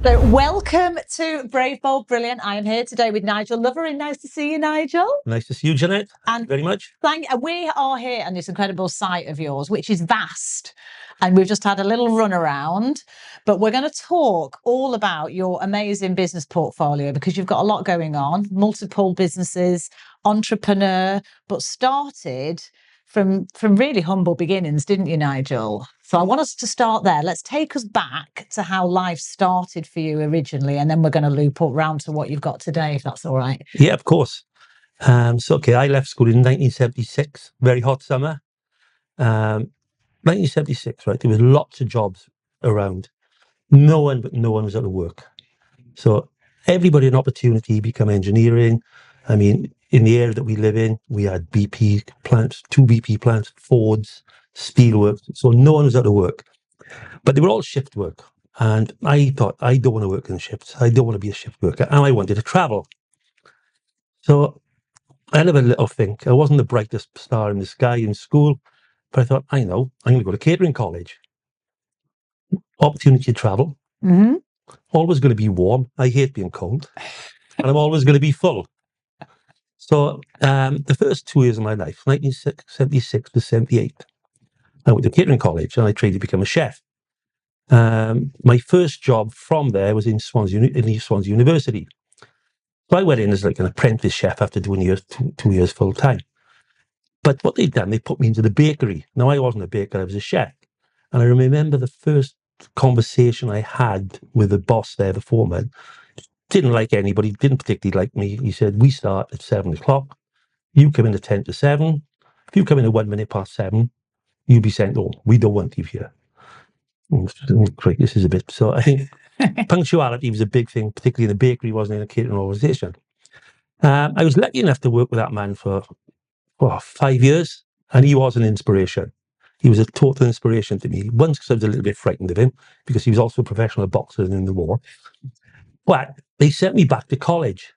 So welcome to Brave, Bold, Brilliant. I am here today with Nigel Lovering. Nice to see you, Nigel. Nice to see you, Jeannette. Thank you very much. We are here on this incredible site of yours, which is vast. And we've just had a little run around, but we're going to talk all about your amazing business portfolio because you've got a lot going on, multiple businesses, entrepreneur, but started from really humble beginnings, didn't you, Nigel? So I want us to start there. Let's take us back to how life started for you originally, and then we're going to loop up round to what you've got today, if that's all right. Yeah, of course. I left school in 1976, very hot summer. 1976, right? There was lots of jobs around. No one was out of work. So everybody had an opportunity to become engineering. I mean, in the area that we live in, we had BP plants, 2 BP plants, Fords, steelworks. So no one was out of work. But they were all shift work. And I thought, I don't want to work in shifts. I don't want to be a shift worker. And I wanted to travel. So I had a little think. I wasn't the brightest star in the sky in school, but I thought, I know, I'm going to go to catering college. Opportunity to travel. Mm-hmm. Always going to be warm. I hate being cold. And I'm always going to be full. So the first 2 years of my life, 1976 to 78, I went to catering college and I trained to become a chef. My first job from there was in East Swansea University. So I went in as like an apprentice chef after doing 2 years full time. But what they'd done, they put me into the bakery. Now, I wasn't a baker, I was a chef. And I remember the first conversation I had with the boss there, the foreman. Didn't like anybody, didn't particularly like me. He said, we start at 7 o'clock. You come in at 10 to 7. If you come in at 1 minute past 7, you'll be sent home. We don't want you here. Great, this is a bit. So I think punctuality was a big thing, particularly in the bakery, wasn't in a catering organisation. I was lucky enough to work with that man for 5 years, and he was an inspiration. He was a total inspiration to me. Once, because I was a little bit frightened of him, because he was also a professional boxer in the war. But they sent me back to college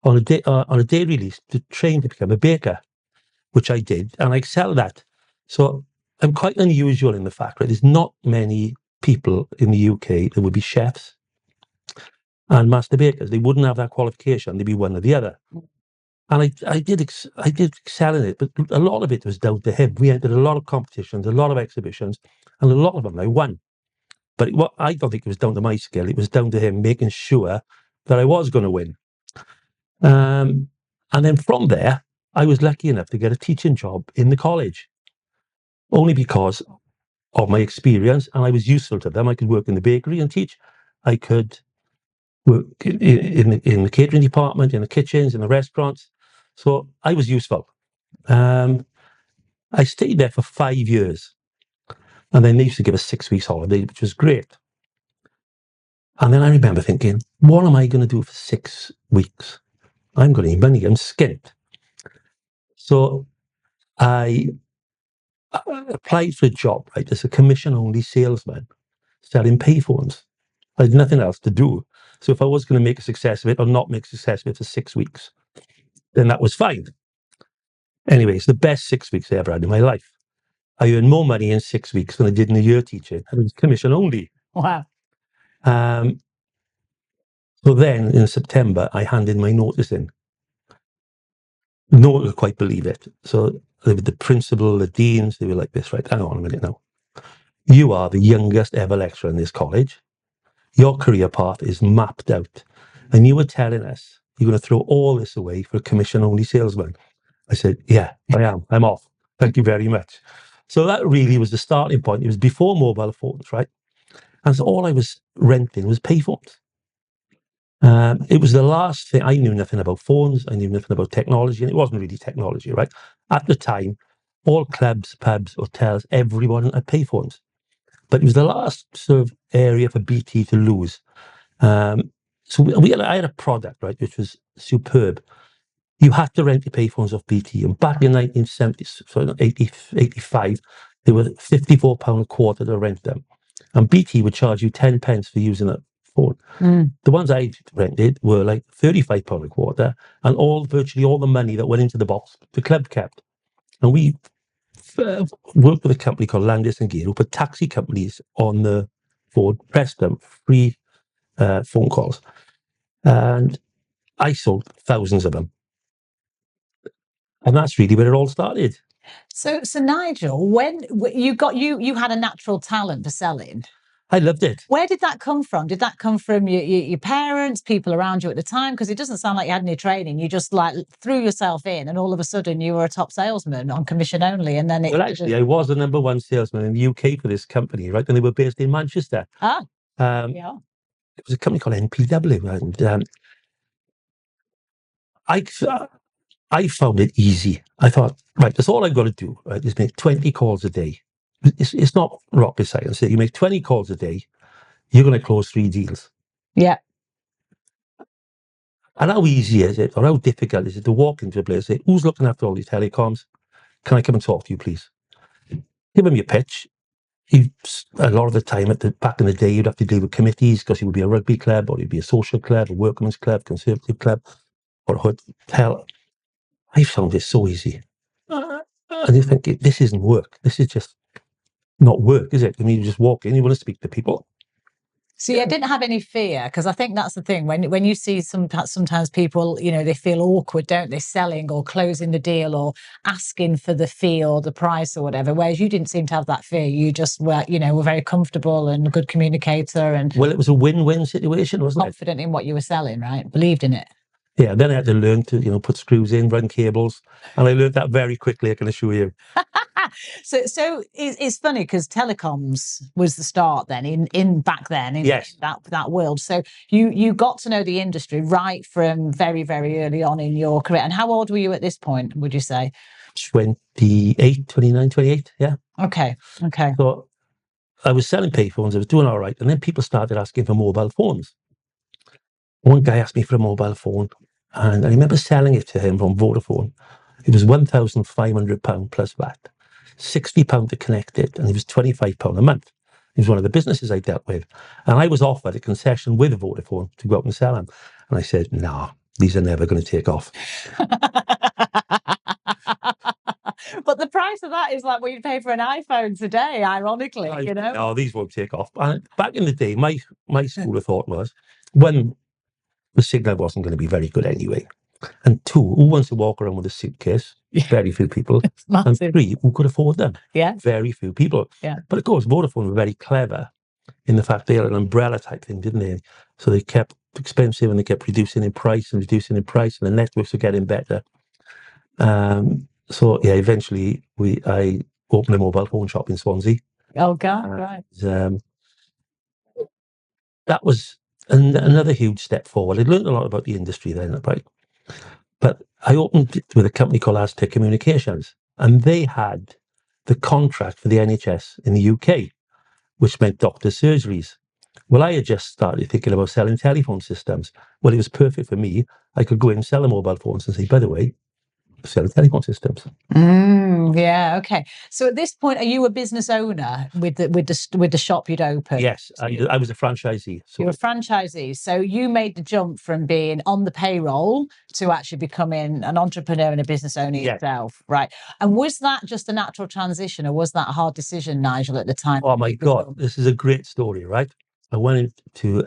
on a day release to train to become a baker, which I did, and I excelled at. So I'm quite unusual in the fact that there's not many people in the UK that would be chefs and master bakers. They wouldn't have that qualification. They'd be one or the other. And I did excel in it, but a lot of it was down to him. We entered a lot of competitions, a lot of exhibitions, and a lot of them I won. But I don't think it was down to my skill. It was down to him making sure that I was going to win. And then from there, I was lucky enough to get a teaching job in the college, only because of my experience, and I was useful to them. I could work in the bakery and teach. I could work in the catering department, in the kitchens, in the restaurants. So I was useful. I stayed there for 5 years. And then they used to give us 6 weeks holiday, which was great. And then I remember thinking, what am I going to do for 6 weeks? I'm going to need money. I'm skint. So I applied for a job, right, as a commission-only salesman, selling payphones. I had nothing else to do. So if I was going to make a success of it or not make a success of it for 6 weeks, then that was fine. Anyway, it's the best 6 weeks I ever had in my life. I earned more money in 6 weeks than I did in a year teaching. I was commission only. Wow. So then in September, I handed my notice in. No one could quite believe it. So the principal, the deans, they were like this, right? Hang on a minute now. You are the youngest ever lecturer in this college. Your career path is mapped out. And you were telling us you're going to throw all this away for a commission-only salesman. I said, yeah, I am. I'm off. Thank you very much. So that really was the starting point. It was before mobile phones, right? And so all I was renting was payphones. It was the last thing. I knew nothing about phones. I knew nothing about technology, and it wasn't really technology, right? At the time, all clubs, pubs, hotels, everyone had payphones. But it was the last sort of area for BT to lose. I had a product, right, which was superb. You had to rent your payphones off BT. And back in 85, they were £54 a quarter to rent them. And BT would charge you 10 pence for using a phone. The ones I rented were like £35 a quarter, and virtually all the money that went into the box, the club kept. And we worked with a company called Landis and Gear, who put taxi companies on the Ford, pressed them free phone calls. And I sold thousands of them. And that's really where it all started. So Nigel, when you had a natural talent for selling. I loved it. Where did that come from? Did that come from your parents, people around you at the time? Because it doesn't sound like you had any training. You just like threw yourself in, and all of a sudden you were a top salesman on commission only. And then Well, actually, I was the number one salesman in the UK for this company, right? And they were based in Manchester. Yeah. It was a company called NPW, and I found it easy. I thought, right, that's all I've got to do, right, is make 20 calls a day. It's not rocket science. You make 20 calls a day, you're going to close 3 deals. Yeah. And how easy is it, or how difficult is it to walk into a place and say, who's looking after all these telecoms? Can I come and talk to you, please? Give them your pitch. A lot of the time, back in the day, you'd have to deal with committees because it would be a rugby club, or it'd be a social club, a workman's club, conservative club, or a hotel. I found it so easy. And you think, this isn't work. This is just not work, is it? I mean, you just walk in, you want to speak to people. See, I didn't have any fear, because I think that's the thing. When you see sometimes people, they feel awkward, don't they, selling or closing the deal or asking for the fee or the price or whatever. Whereas you didn't seem to have that fear. You just were, were very comfortable and a good communicator, and well, it was a win-win situation, wasn't it? Confident in what you were selling, right? Believed in it. Yeah. Then I had to learn to, put screws in, run cables, and I learned that very quickly, I can assure you. So it's funny because telecoms was the start then in back then in yes. that world. So you got to know the industry right from very, very early on in your career. And how old were you at this point, would you say? 28, 29, 28, yeah. Okay. So I was selling payphones, I was doing all right, and then people started asking for mobile phones. One guy asked me for a mobile phone, and I remember selling it to him from Vodafone. It was £1,500 plus VAT. £60 to connect it, and it was £25 a month. It was one of the businesses I dealt with. And I was offered a concession with Vodafone to go out and sell them. And I said, no, these are never going to take off. But the price of that is like what you'd pay for an iPhone today, ironically, No, these won't take off. And back in the day, my school of thought was, one, the signal wasn't going to be very good anyway. And two, who wants to walk around with a suitcase? Very few people. And three, who could afford them? Yeah. Very few people. Yeah. But of course, Vodafone were very clever in the fact they had an umbrella type thing, didn't they? So they kept expensive and they kept reducing in price, and the networks were getting better. So yeah, eventually I opened a mobile phone shop in Swansea. Oh God, right. That was another huge step forward. I learned a lot about the industry then, right? But I opened it with a company called Aztec Communications, and they had the contract for the NHS in the UK, which meant doctor's surgeries. Well, I had just started thinking about selling telephone systems. Well, it was perfect for me. I could go in and sell the mobile phones and say, by the way, selling telephone systems. Yeah. Okay. So at this point, are you a business owner with the shop you'd opened? Yes, I was a franchisee. So. You're a franchisee. So you made the jump from being on the payroll to actually becoming an entrepreneur and a business owner yourself, right? And was that just a natural transition, or was that a hard decision, Nigel, at the time? Oh my God, this is a great story, right? I went to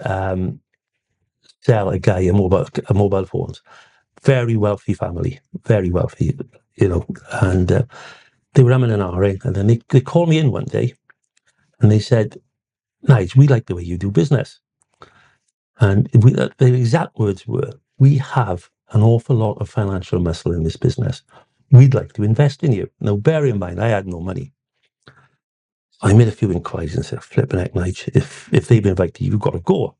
sell a guy a mobile phones. Very wealthy family, very wealthy, and they were having an RA, and then they called me in one day and they said, Nigel, we like the way you do business. And the exact words were, we have an awful lot of financial muscle in this business. We'd like to invest in you. Now, bear in mind, I had no money. I made a few inquiries and said, flipping heck, Nigel, if they've invited you, you've got to go.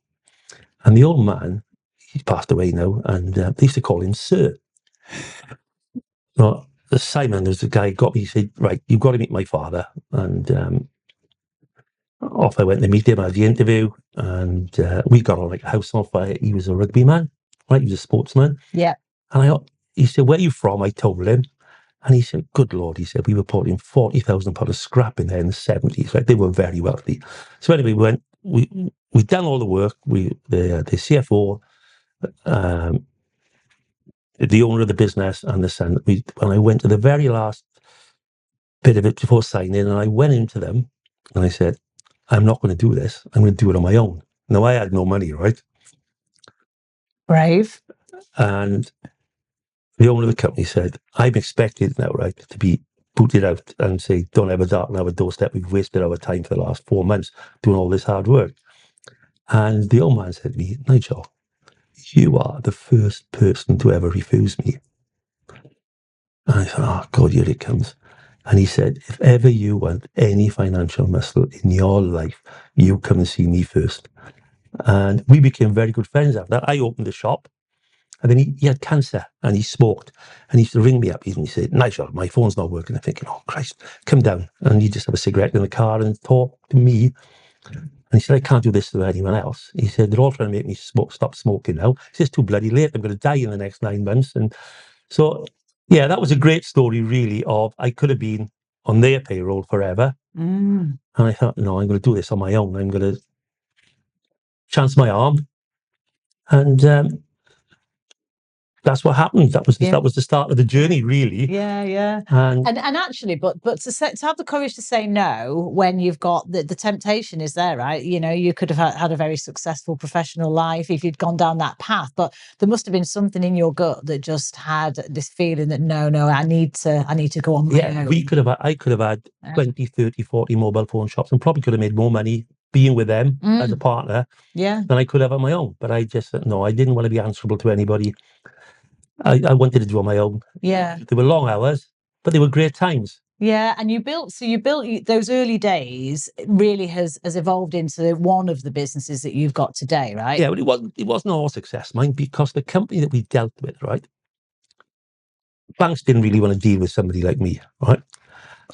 And the old man, he's passed away now, and they used to call him Sir. No, Simon, there's a guy got me, he said, right, you've got to meet my father. And off I went to meet him. I had the interview, and we got on like a house on fire. He was a rugby man, right? He was a sportsman. Yeah. And he said, where are you from? I told him. And he said, good Lord, he said, we were putting £40,000 of scrap in there in the 70s. Right? They were very wealthy. So anyway, we'd done all the work. The CFO, the owner of the business, and the son. And I went to the very last bit of it before signing, and I went into them and I said, I'm not going to do this. I'm going to do it on my own. Now, I had no money, right? Brave. And the owner of the company said, I'm expected now, right, to be booted out and say, don't ever darken our doorstep. We've wasted our time for the last 4 months doing all this hard work. And the old man said to me, Nigel, you are the first person to ever refuse me. And I thought, oh, God, here it comes. And he said, if ever you want any financial muscle in your life, you come and see me first. And we became very good friends after that. I opened the shop. And then he had cancer and he smoked. And he used to ring me up and he said, Nigel, my phone's not working. I'm thinking, oh, Christ, come down. And you just have a cigarette in the car and talk to me. And he said, I can't do this to anyone else. He said, they're all trying to make me stop smoking now. It's just too bloody late. I'm going to die in the next 9 months. And so, yeah, that was a great story, really, of I could have been on their payroll forever. And I thought, no, I'm going to do this on my own. I'm going to chance my arm. And that's what happened. That was the start of the journey, really. Yeah. And actually, but to have the courage to say no when you've got the temptation is there, right? You know, you could have had a very successful professional life if you'd gone down that path, but there must have been something in your gut that just had this feeling that no, I need to go on my own. I could have had 20, 30, 40 mobile phone shops and probably could have made more money being with them as a partner than I could have on my own. But I just said, no, I didn't want to be answerable to anybody. I wanted to do on my own. Yeah. They were long hours, but they were great times. Yeah, and you built those early days really has evolved into one of the businesses that you've got today, right? Yeah, but it wasn't all success, mind, because the company that we dealt with, right? Banks didn't really want to deal with somebody like me, right?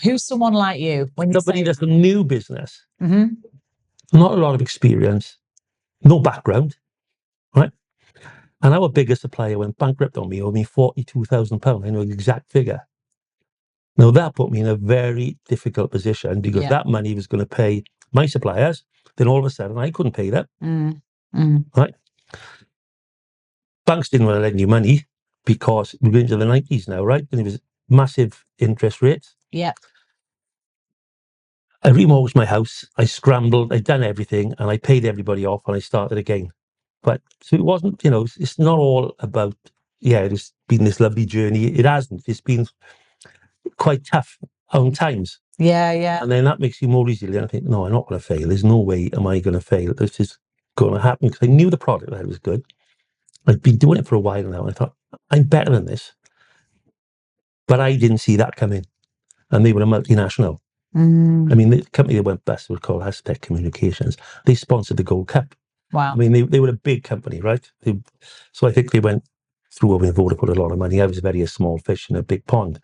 Who's someone like you? When somebody that's a new business, not a lot of experience, no background, right? And our biggest supplier went bankrupt on me, owed me £42,000. I know the exact figure. Now, that put me in a very difficult position because that money was going to pay my suppliers. Then all of a sudden, I couldn't pay them. Right? Banks didn't want to lend you money because we're into the 90s now, right? And it was massive interest rates. Yeah. I remortgaged my house. I scrambled. I'd done everything, and I paid everybody off, and I started again. But so it wasn't, it's not all about, it's been this lovely journey. It hasn't. It's been quite tough on times. Yeah. And then that makes you more resilient. I think, no, I'm not going to fail. There's no way am I going to fail. This is going to happen because I knew the product that was good. I'd been doing it for a while now. And I thought, I'm better than this. But I didn't see that coming. And they were a multinational. I mean, the company that went bust was called Aztec Communications. They sponsored the Gold Cup. Wow. I mean, they were a big company, right? So I think they went through over and put a lot of money. I was a small fish in a big pond.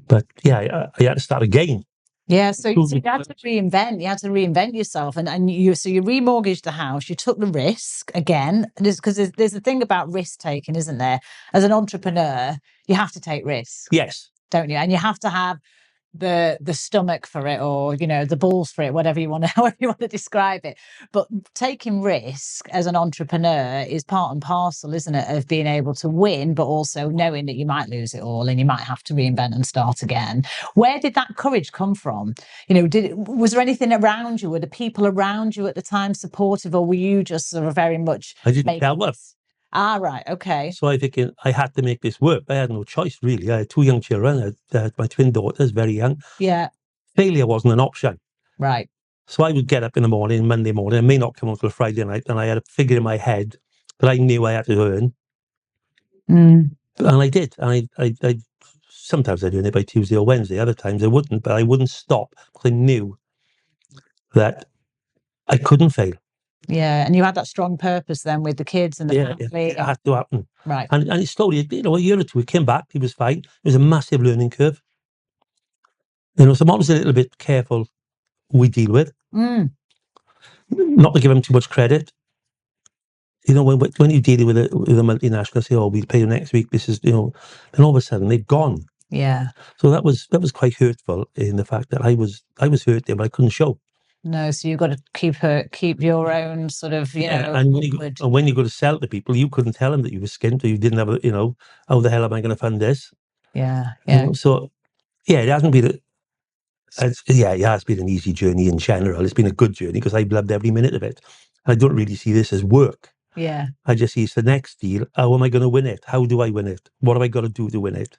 But yeah, I had to start again. Yeah, so you had to reinvent. You had to reinvent yourself, and you remortgaged the house. You took the risk again, because there's a thing about risk taking, isn't there? As an entrepreneur, you have to take risks. Yes, don't you? And you have to have the stomach for it, or the balls for it, however you want to describe it. But taking risk as an entrepreneur is part and parcel, isn't it, of being able to win, but also knowing that you might lose it all and you might have to reinvent and start again. Where did that courage come from? Was there anything around you? Were the people around you at the time supportive, or were you just sort of very much? I didn't tell them. Right, okay. So I think I had to make this work. I had no choice, really. I had 2 young children. I had my twin daughters, very young. Yeah. Failure wasn't an option. Right. So I would get up in the morning, Monday morning. I may not come until Friday night, and I had a figure in my head that I knew I had to earn. And I did. And I sometimes I'd earn it by Tuesday or Wednesday. Other times I wouldn't, but I wouldn't stop because I knew that I couldn't fail. Yeah, and you had that strong purpose then with the kids and the family. It had to happen. Right. And it slowly, a year or two, it came back. It was fine. It was a massive learning curve. So I'm always a little bit careful who we deal with. Not to give them too much credit. When you're dealing with a multinational, say, oh, we'll pay you next week. This is, then all of a sudden they've gone. Yeah. So that was quite hurtful in the fact that I was hurt there, but I couldn't show. No, so you've got to keep your own sort of, And when you go to sell to people, you couldn't tell them that you were skint or you didn't have how the hell am I going to fund this? Yeah. So, it hasn't been it has been an easy journey in general. It's been a good journey because I've loved every minute of it. I don't really see this as work. Yeah. I just see it's the next deal. How am I going to win it? How do I win it? What have I got to do to win it?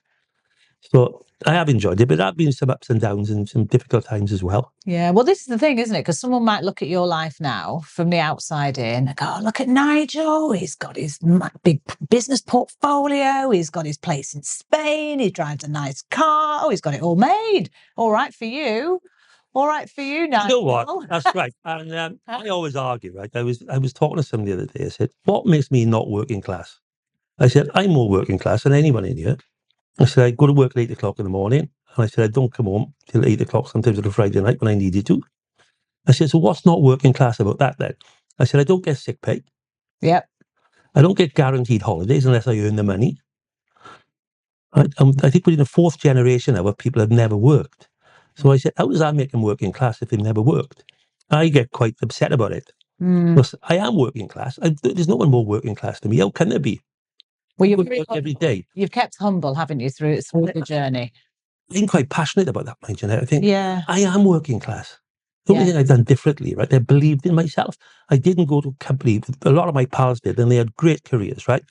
So I have enjoyed it, but there have been some ups and downs and some difficult times as well. Yeah, well, this is the thing, isn't it? Because someone might look at your life now from the outside in and go, oh, look at Nigel. He's got his big business portfolio. He's got his place in Spain. He drives a nice car. Oh, he's got it all made. All right for you. All right for you, Nigel. You know what? That's right. And I always argue, right? I was talking to somebody the other day. I said, what makes me not working class? I said, I'm more working class than anyone in here. I said, I go to work at 8 o'clock in the morning. And I said, I don't come home till 8 o'clock, sometimes on a Friday night when I needed to. I said, so what's not working class about that then? I said, I don't get sick pay. Yep. I don't get guaranteed holidays unless I earn the money. I think we're in the fourth generation now where people have never worked. So I said, how does that make them working class if they've never worked? I get quite upset about it. Because I am working class. There's no one more working class than me. How can there be? Well, you've work every day. You've kept humble, haven't you, through the journey? I'm quite passionate about that, my Jeannette. I think Yeah. I am working class. The only thing I've done differently, right? I believed in myself. I didn't go to a company. A lot of my pals did, and they had great careers, right?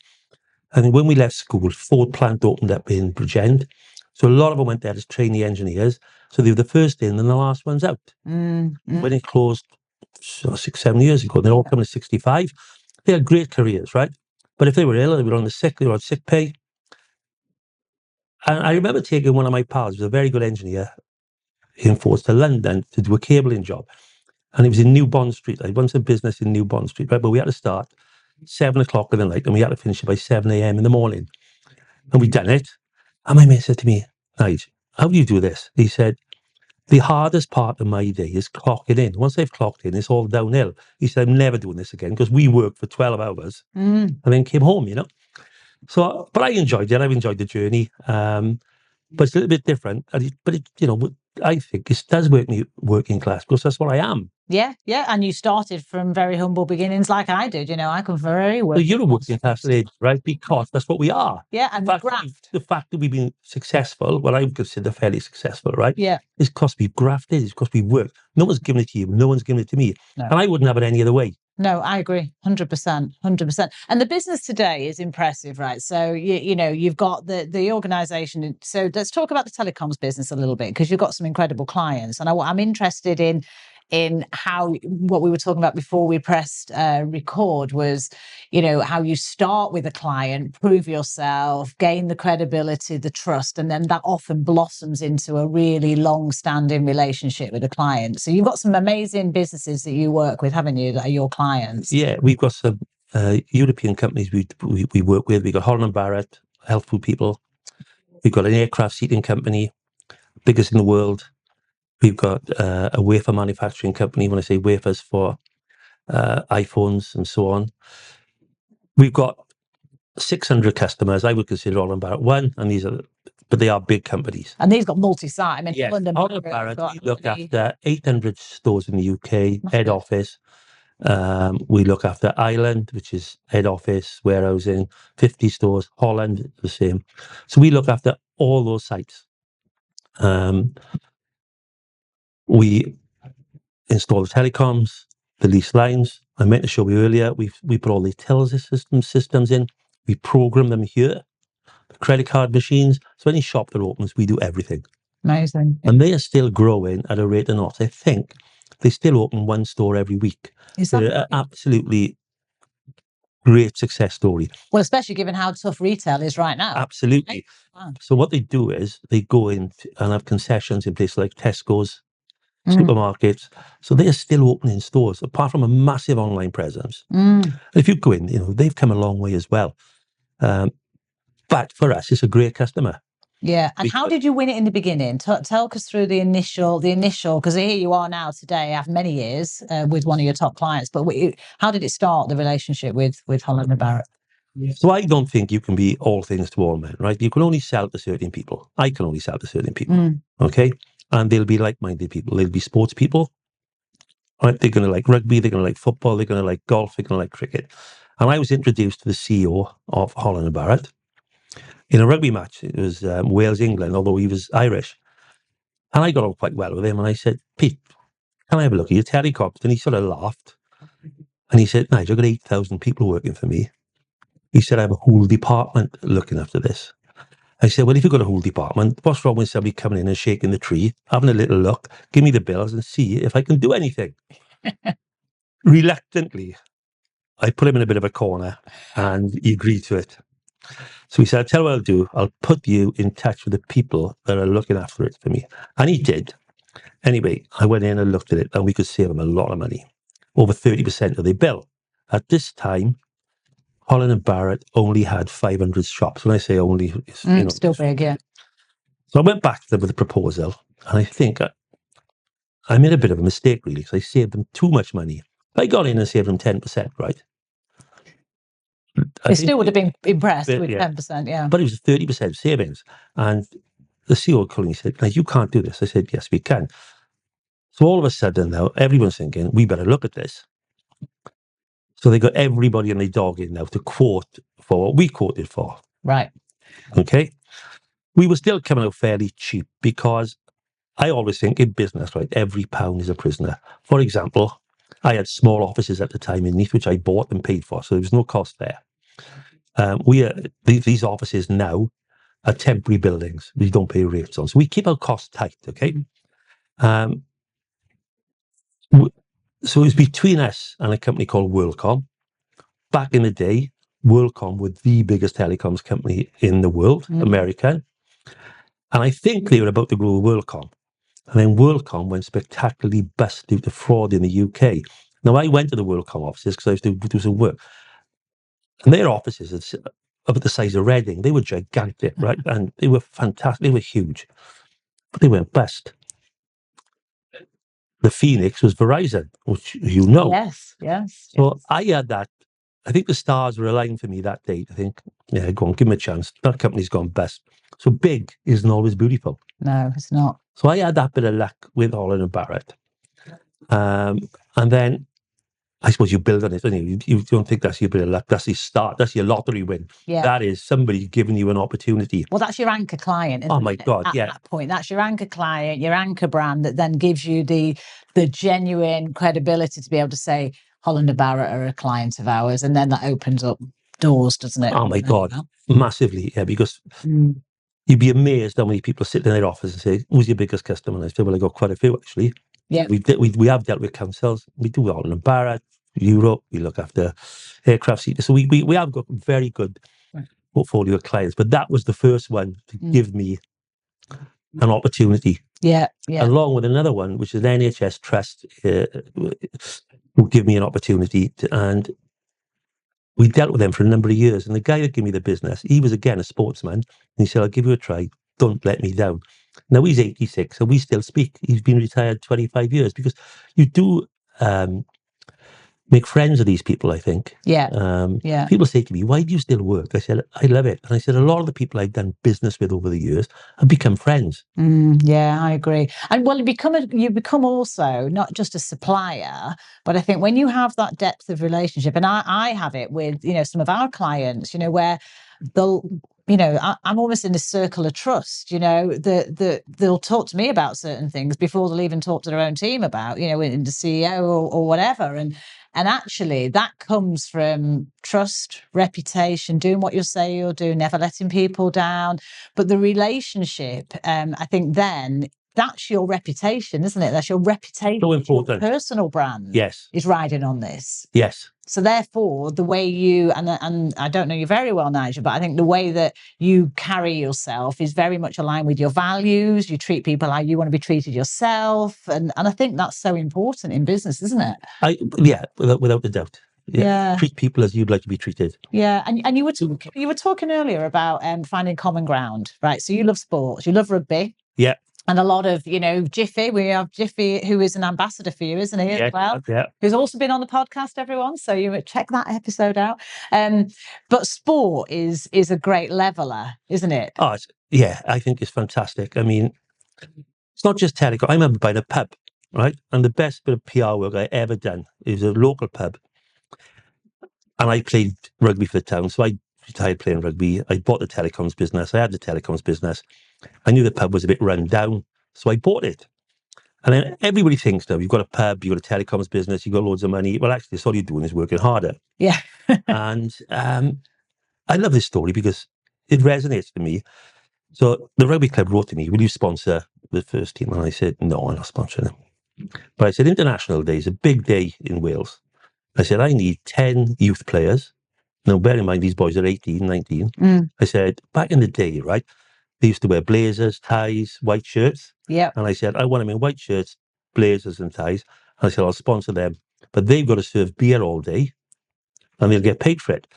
And when we left school, Ford plant opened up in Bridgend. So a lot of them went there as trainee engineers. So they were the first in and the last ones out. When it closed 6-7 years ago, they're all coming to 65. They had great careers, right? But if they were ill, they were on the sick, they were on sick pay. And I remember taking one of my pals, who was a very good engineer, in Ford to London to do a cabling job. And it was in New Bond Street. I run some business in New Bond Street, right? But we had to start 7 o'clock in the night and we had to finish it by 7 a.m. in the morning. And we'd done it. And my mate said to me, Nigel, how do you do this? He said, the hardest part of my day is clocking in. Once I've clocked in, it's all downhill. He said, I'm never doing this again because we worked for 12 hours and then came home, you know. So, but I enjoyed it. I've enjoyed the journey. But it's a little bit different. You know, I think it does work me working class because that's what I am. Yeah, yeah. And you started from very humble beginnings like I did. You know, I come from very So you're a working class age, right? Because that's what we are. Yeah, and the fact that we've been successful, what I would consider fairly successful, right? Yeah. Is because we've grafted, it's because we've worked. No one's given it to you, no one's given it to me. No. And I wouldn't have it any other way. No, I agree, 100%, 100%. And the business today is impressive, right? So, you know, you've got the organisation. So let's talk about the telecoms business a little bit, because you've got some incredible clients. And I'm interested in how, what we were talking about before we pressed record was, you know, how you start with a client, prove yourself, gain the credibility, the trust, and then that often blossoms into a really long-standing relationship with a client. So you've got some amazing businesses that you work with, haven't you, that are your clients? Yeah, we've got some European companies we work with. We've got Holland & Barrett, health food people. We've got an aircraft seating company, biggest in the world. We've got a wafer manufacturing company, when I say wafers, for iPhones and so on. We've got 600 customers. I would consider Holland & Barrett one, and but they are big companies. And these got multi-site. I mean, yes. Holland & Barrett, we look after 800 stores in the UK, head office. We look after Ireland, which is head office, warehousing, 50 stores. Holland, the same. So we look after all those sites. We install the telecoms, the lease lines. I meant to show you earlier, we put all the tills systems in. We program them here. The credit card machines. So any shop that opens, we do everything. Amazing. And they are still growing at a rate of knots. I think they still open one store every week. Is that They're absolutely great success story. Well, especially given how tough retail is right now. Absolutely. Wow. So what they do is they go in and have concessions in places like Tesco's, supermarkets. So they're still opening stores, apart from a massive online presence. If you go in, you know, they've come a long way as well. But for us, it's a great customer. Yeah. And how did you win it in the beginning? Tell us through the initial, because here you are now today after many years with one of your top clients. But how did it start, the relationship with Holland & Barrett? So I don't think you can be all things to all men, right? You can only sell to certain people. I can only sell to certain people. Okay. And they'll be like-minded people. They'll be sports people. Right? They're going to like rugby. They're going to like football. They're going to like golf. They're going to like cricket. And I was introduced to the CEO of Holland & Barrett in a rugby match. It was Wales-England, although he was Irish. And I got on quite well with him. And I said, Pete, can I have a look at your telecoms? And he sort of laughed. And he said, Nigel, I've got 8,000 people working for me. He said, I have a whole department looking after this. I said, well, if you've got a whole department, what's wrong with somebody coming in and shaking the tree, having a little look, give me the bills and see if I can do anything? Reluctantly, I put him in a bit of a corner and he agreed to it. So he said, I'll tell you what I'll do. I'll put you in touch with the people that are looking after it for me. And he did. Anyway, I went in and looked at it and we could save them a lot of money, over 30% of their bill. At this time, Holland and Barrett only had 500 shops. When I say only, it's, still big, yeah. So I went back to them with a proposal, and I think I made a bit of a mistake, really, because I saved them too much money. I got in and saved them 10%, right? They still would have been impressed with 10%, yeah. But it was 30% savings. And the CEO called me and said, you can't do this. I said, yes, we can. So all of a sudden now, everyone's thinking, we better look at this. So they got everybody and their dog in now to quote for what we quoted for. Right. Okay. We were still coming out fairly cheap because I always think in business, right, every pound is a prisoner. For example, I had small offices at the time in Neath, which I bought and paid for, so there was no cost there. These offices now are temporary buildings. We don't pay rates on. So we keep our costs tight, okay? So it was between us and a company called WorldCom. Back in the day, WorldCom were the biggest telecoms company in the world, American. And I think they were about to grow WorldCom. And then WorldCom went spectacularly bust due to fraud in the UK. Now, I went to the WorldCom offices because I was to do some work. And their offices, about the size of Reading, they were gigantic, right? And they were fantastic. They were huge. But they went bust. The Phoenix was Verizon, which you know. Yes. So I had that. I think the stars were aligned for me that day. I think, yeah, go on, give me a chance. That company's gone bust. So big isn't always beautiful. No, it's not. So I had that bit of luck with Holland and Barrett. And then I suppose you build on it, don't you? You don't think that's your bit of luck. That's your start. That's your lottery win. Yeah. That is somebody giving you an opportunity. Well, that's your anchor client, isn't Oh, my God, At that point, that's your anchor client, your anchor brand that then gives you the genuine credibility to be able to say, Holland and Barrett are a client of ours. And then that opens up doors, doesn't it? Oh, my God. Massively, yeah, because you'd be amazed how many people sit in their office and say, who's your biggest customer? And I say, well, I got quite a few, actually. Yeah. We have dealt with councils. We do Holland and Barrett, Europe. We look after aircraft seaters. So we have got very good portfolio of clients. But that was the first one to give me an opportunity. Yeah. Along with another one, which is an NHS trust, who give me an opportunity. And we dealt with them for a number of years. And the guy that gave me the business, he was, again, a sportsman. And he said, I'll give you a try. Don't let me down. Now he's 86 and we still speak. He's been retired 25 years because you do make friends with these people, I think. Yeah. People say to me, why do you still work? I said, I love it. And I said, a lot of the people I've done business with over the years have become friends. Yeah, I agree. And well, you become also not just a supplier, but I think when you have that depth of relationship, and I have it with, some of our clients, where they'll, I'm almost in a circle of trust, that they'll talk to me about certain things before they'll even talk to their own team about, in the CEO or whatever. And actually that comes from trust, reputation, doing what you say you'll do, never letting people down. But the relationship, I think then that's your reputation, isn't it? That's your reputation. So important. Your personal brand is riding on this. Yes. So therefore, the way you, and I don't know you very well, Nigel, but I think the way that you carry yourself is very much aligned with your values. You treat people how you want to be treated yourself. And I think that's so important in business, isn't it? Without a doubt. Yeah. Treat people as you'd like to be treated. Yeah. And you were talking earlier about finding common ground, right? So you love sports, you love rugby. Yeah. And a lot of, Jiffy, we have Jiffy, who is an ambassador for you, isn't he, as well? Yeah. Who's also been on the podcast, everyone. So you would check that episode out. But sport is a great leveler, isn't it? Oh, I think it's fantastic. I mean, it's not just telecom. I remember buying a pub, right? And the best bit of PR work I ever done is a local pub. And I played rugby for the town. So I retired playing rugby. I bought the telecoms business. I had the telecoms business. I knew the pub was a bit run down, so I bought it. And then everybody thinks now, you've got a pub, you've got a telecoms business, you've got loads of money. Well, actually, that's all you're doing is working harder. Yeah. And I love this story because it resonates with me. So the rugby club wrote to me, will you sponsor the first team? And I said, no, I'm not sponsoring them. But I said, International Day is a big day in Wales. I said, I need 10 youth players. Now, bear in mind, these boys are 18, 19. I said, back in the day, right, they used to wear blazers, ties, white shirts. Yeah. And I said, I want them in white shirts, blazers and ties. And I said, I'll sponsor them. But they've got to serve beer all day and they'll get paid for it.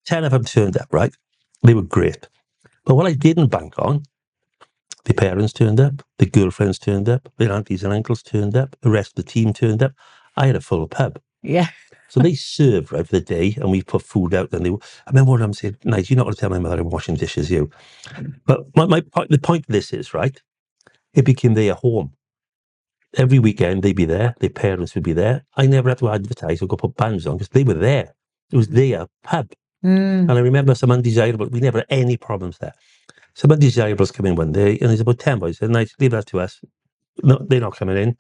10 of them turned up, right? They were great. But what I didn't bank on, the parents turned up, the girlfriends turned up, their aunties and uncles turned up, the rest of the team turned up. I had a full pub. Yeah. So they served, right, for the day, and we put food out. And I remember one of them said, Nigel, you're not going to tell my mother I'm washing dishes, you. But the point of this is, right, it became their home. Every weekend they'd be there, their parents would be there. I never had to advertise or go put bands on because they were there. It was their pub. And I remember some undesirables, we never had any problems there. Some undesirables come in one day, and there's about 10 boys. I said, Nigel, leave that to us. No, they're not coming in.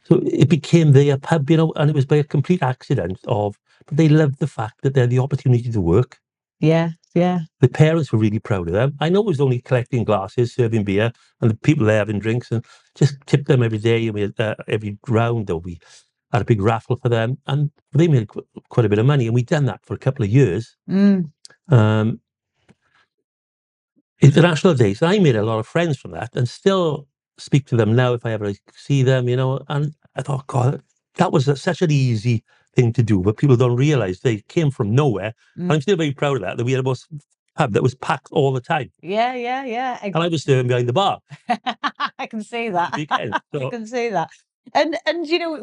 So it became their pub, and it was by a complete accident but they loved the fact that they had the opportunity to work. Yeah, yeah. The parents were really proud of them. I know it was only collecting glasses, serving beer, and the people there having drinks, and just tipped them every day. And we had, every round, or we had a big raffle for them, and they made quite a bit of money. And we'd done that for a couple of years. International Days, I made a lot of friends from that, and still speak to them now if I ever see them, and I thought, God, that was such an easy thing to do, but people don't realize they came from nowhere. And I'm still very proud of that we had a pub that was packed all the time. Yeah, yeah, yeah. Exactly. And I was standing behind the bar. I can see that. Weekend, so. I can see that. And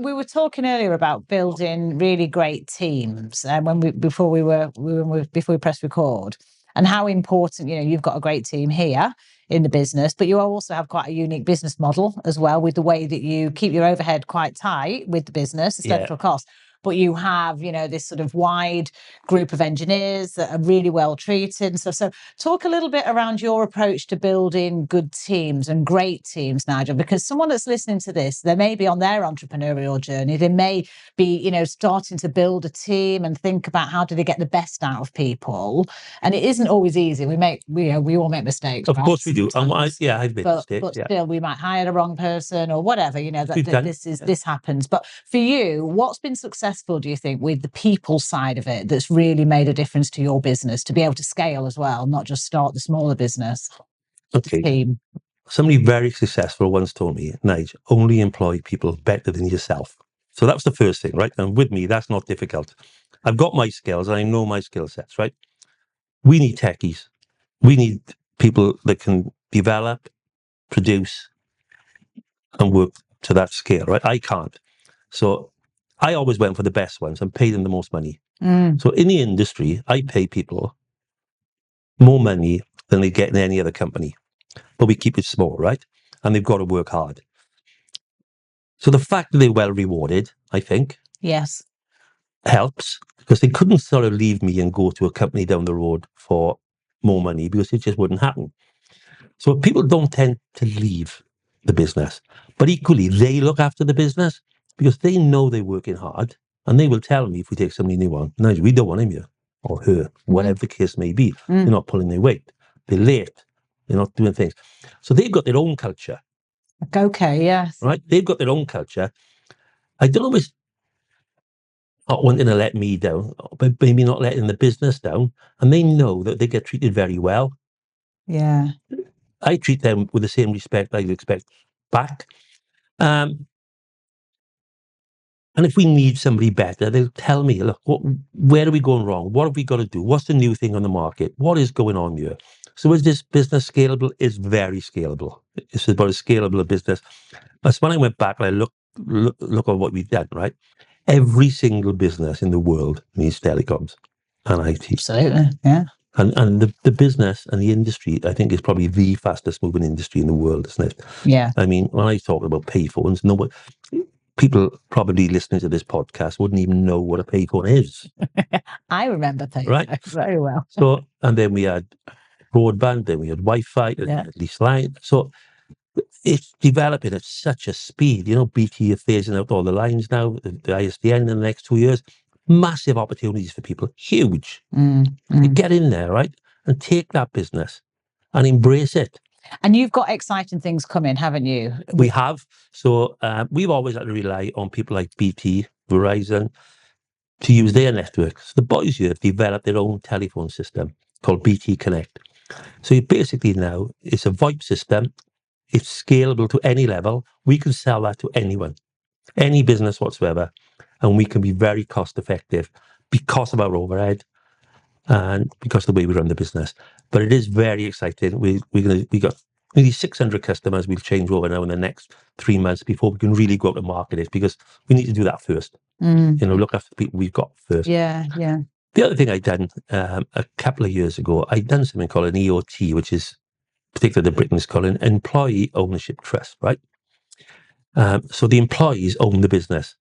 we were talking earlier about building really great teams, and before we pressed record, and how important, you've got a great team here in the business, but you also have quite a unique business model as well, with the way that you keep your overhead quite tight with the business, the central cost. But you have, this sort of wide group of engineers that are really well treated and stuff. So talk a little bit around your approach to building good teams and great teams, Nigel, because someone that's listening to this, they may be on their entrepreneurial journey. They may be, starting to build a team and think about how do they get the best out of people. And it isn't always easy. We all make mistakes. Of course we do. And I've made mistakes. But still, we might hire the wrong person or whatever, this happens. But for you, what's been successful, do you think, with the people side of it that's really made a difference to your business to be able to scale as well, not just start the smaller business? Okay. Team. Somebody very successful once told me, Nigel, only employ people better than yourself. So that was the first thing, right? And with me, that's not difficult. I've got my skills and I know my skill sets, right? We need techies. We need people that can develop, produce, and work to that scale, right? I can't. So I always went for the best ones and paid them the most money. So in the industry, I pay people more money than they get in any other company. But we keep it small, right? And they've got to work hard. So the fact that they're well rewarded, I think, yes, helps, because they couldn't sort of leave me and go to a company down the road for more money, because it just wouldn't happen. So people don't tend to leave the business, but equally they look after the business because they know they're working hard, and they will tell me if we take somebody new on, Nigel, we don't want him here or her, whatever the case may be. They're not pulling their weight. They're late. They're not doing things. So they've got their own culture. Okay, yes. Right? They've got their own culture. I don't always not wanting to let me down, but maybe not letting the business down. And they know that they get treated very well. Yeah. I treat them with the same respect I'd expect back. And if we need somebody better, they'll tell me, look, where are we going wrong? What have we got to do? What's the new thing on the market? What is going on here? So is this business scalable? It's very scalable. It's about as scalable a business. But when I went back and I look at what we've done, right? Every single business in the world needs telecoms and IT. Absolutely, yeah. And the business and the industry, I think, is probably the fastest moving industry in the world, isn't it? Yeah. I mean, when I talk about payphones, people probably listening to this podcast wouldn't even know what a payphone is. I remember payphones, right? Very well. So, and then we had broadband, then we had Wi-Fi, at least line. So it's developing at such a speed. You know, BT are phasing out all the lines now, the ISDN in the next 2 years. Massive opportunities for people, huge. You get in there, right, and take that business and embrace it. And you've got exciting things coming, haven't you? We have. So we've always had to rely on people like BT, Verizon, to use their networks. The boys here have developed their own telephone system called BT Connect. So you basically now, it's a VoIP system. It's scalable to any level. We can sell that to anyone, any business whatsoever. And we can be very cost effective because of our overhead and because of the way we run the business. But it is very exciting. We got nearly 600 customers we'll change over now in the next 3 months before we can really go out and market it, because we need to do that first. You know, look after the people we've got first. Yeah. The other thing I'd done a couple of years ago, I'd done something called an EOT, which is, particularly in Britain, is called an Employee Ownership Trust, right? So the employees own the business.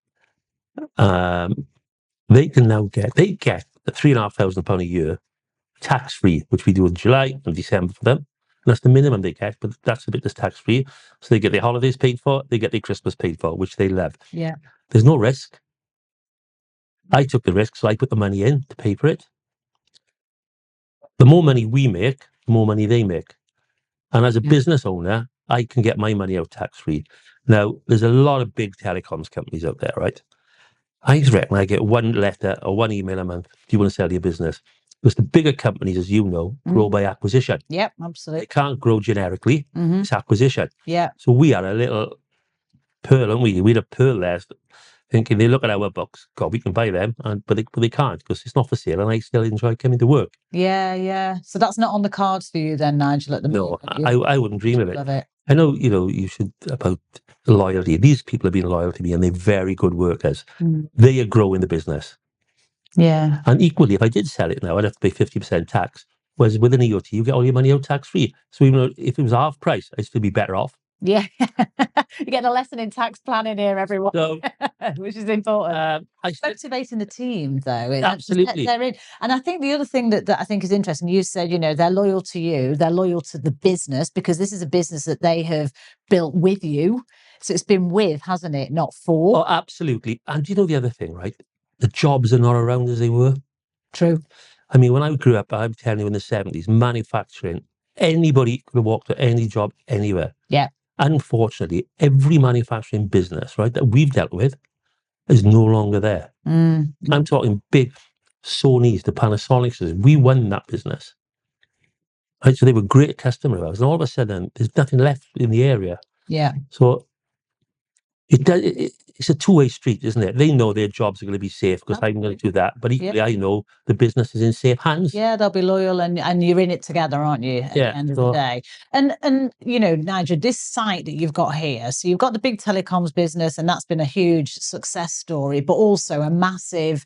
They can now get £3,500 a year tax-free, which we do in July and December for them. And that's the minimum they get, but that's the bit that's tax-free. So they get their holidays paid for, they get their Christmas paid for, which they love. Yeah. There's no risk. I took the risk, so I put the money in to pay for it. The more money we make, the more money they make. And as a business owner, I can get my money out tax-free. Now, there's a lot of big telecoms companies out there, right? I reckon I get one letter or one email a month. Do you want to sell your business? Because the bigger companies, as you know, grow by acquisition. Yep, absolutely. They can't grow generically. It's acquisition. Yeah. So we are a little pearl, aren't we? We're a pearl there, thinking they look at our books. God, we can buy them, but they can't, because it's not for sale, and I still enjoy coming to work. Yeah. So that's not on the cards for you then, Nigel, at the moment? No, I wouldn't dream of it. Love it. I know, you should, about loyalty. These people have been loyal to me, and they're very good workers. They are growing the business. Yeah. And equally, if I did sell it now, I'd have to pay 50% tax. Whereas with an EOT, you get all your money out tax-free. So even though if it was half price, I'd still be better off. Yeah. You're getting a lesson in tax planning here, everyone, So, which is important. Motivating the team, though. Absolutely. They're in. And I think the other thing that I think is interesting, you said, they're loyal to you, they're loyal to the business, because this is a business that they have built with you. So it's been with, hasn't it? Not for. Oh, absolutely. And you know the other thing, right? The jobs are not around as they were. True. I mean, when I grew up, I'm telling you, in the 70s, manufacturing, anybody could walk to any job anywhere. Yeah. Unfortunately, every manufacturing business, right, that we've dealt with is no longer there. I'm talking big Sony's, the Panasonics. We won that business. Right? So they were great customer of ours. And all of a sudden, there's nothing left in the area. Yeah. So it's a two-way street, isn't it? They know their jobs are going to be safe because I'm going to do that. But equally, I know the business is in safe hands. Yeah, they'll be loyal, and you're in it together, aren't you, at the end of the day? And Nigel, this site that you've got here, so you've got the big telecoms business, and that's been a huge success story, but also a massive,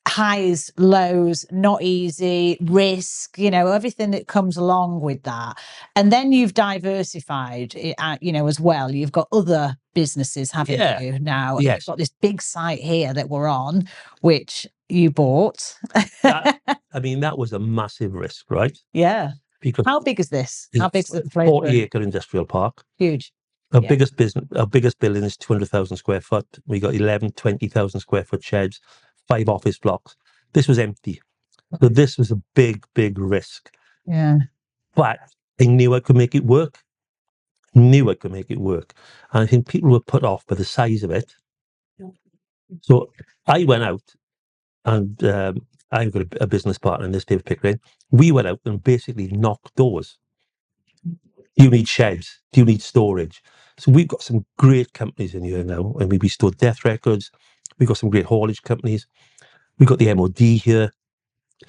highs, lows, not easy, risk, everything that comes along with that. And then you've diversified, as well. You've got other businesses, haven't you, now? Yes. You've got this big site here that we're on, which you bought. That was a massive risk, right? Yeah. Because how big is this? How big is the place? 40-acre industrial park. Huge. Our biggest building is 200,000 square foot. We got 20,000 square foot sheds, 5 office blocks. This was empty. So this was a big, big risk. Yeah. But I knew I could make it work. And I think people were put off by the size of it. So I went out, and I've got a business partner in this, Dave Pickering. We went out and basically knocked doors. Do you need sheds? Do you need storage? So we've got some great companies in here now. I mean, we store death records. We've got some great haulage companies. We've got the MOD here.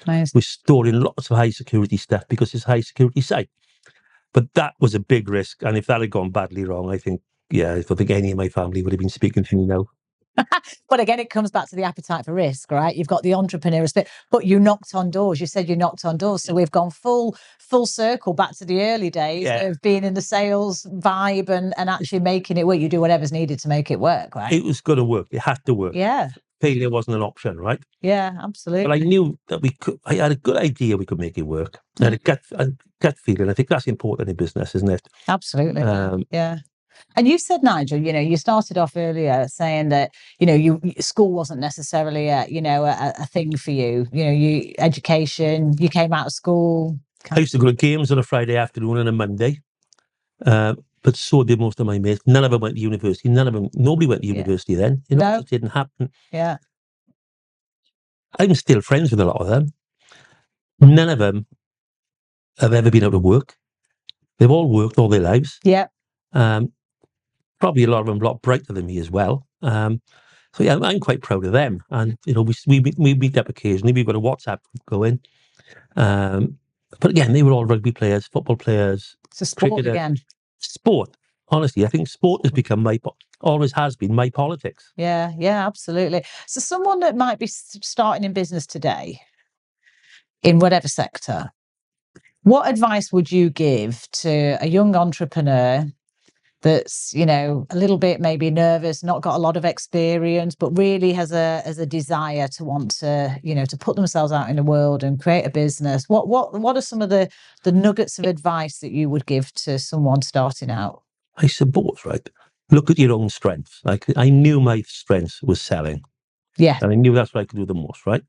Nice. We're storing lots of high security stuff because it's a high security site. But that was a big risk. And if that had gone badly wrong, I don't think any of my family would have been speaking to me now. But again, it comes back to the appetite for risk, right? You've got the entrepreneurial spirit, but you knocked on doors. You said you knocked on doors. So we've gone full circle back to the early days of being in the sales vibe and actually making it work. You do whatever's needed to make it work, right? It was going to work. It had to work. Yeah. failure wasn't an option, right? Yeah, absolutely. But I knew that I had a good idea we could make it work. I had a gut feeling. I think that's important in business, isn't it? Absolutely. Yeah. And you said, Nigel, you started off earlier saying that, school wasn't necessarily a thing for you. Education, you came out of school. I used to go to games on a Friday afternoon and a Monday. But so did most of my mates. None of them went to university. Nobody went to university then. No. It didn't happen. Yeah. I'm still friends with a lot of them. None of them have ever been out of work. They've all worked all their lives. Yeah. Probably a lot of them a lot brighter than me as well. So yeah, I'm quite proud of them. And we meet up occasionally. We've got a WhatsApp going. But again, they were all rugby players, football players. It's a sport cricketer. Again. Sport. Honestly, I think sport has become always has been my politics. Yeah, absolutely. So someone that might be starting in business today, in whatever sector, what advice would you give to a young entrepreneur that's, a little bit maybe nervous, not got a lot of experience, but really has a desire to want to, to put themselves out in the world and create a business? What are some of the nuggets of advice that you would give to someone starting out? I suppose, right? Look at your own strengths. Like I knew my strengths was selling. Yeah. And I knew that's what I could do the most, right?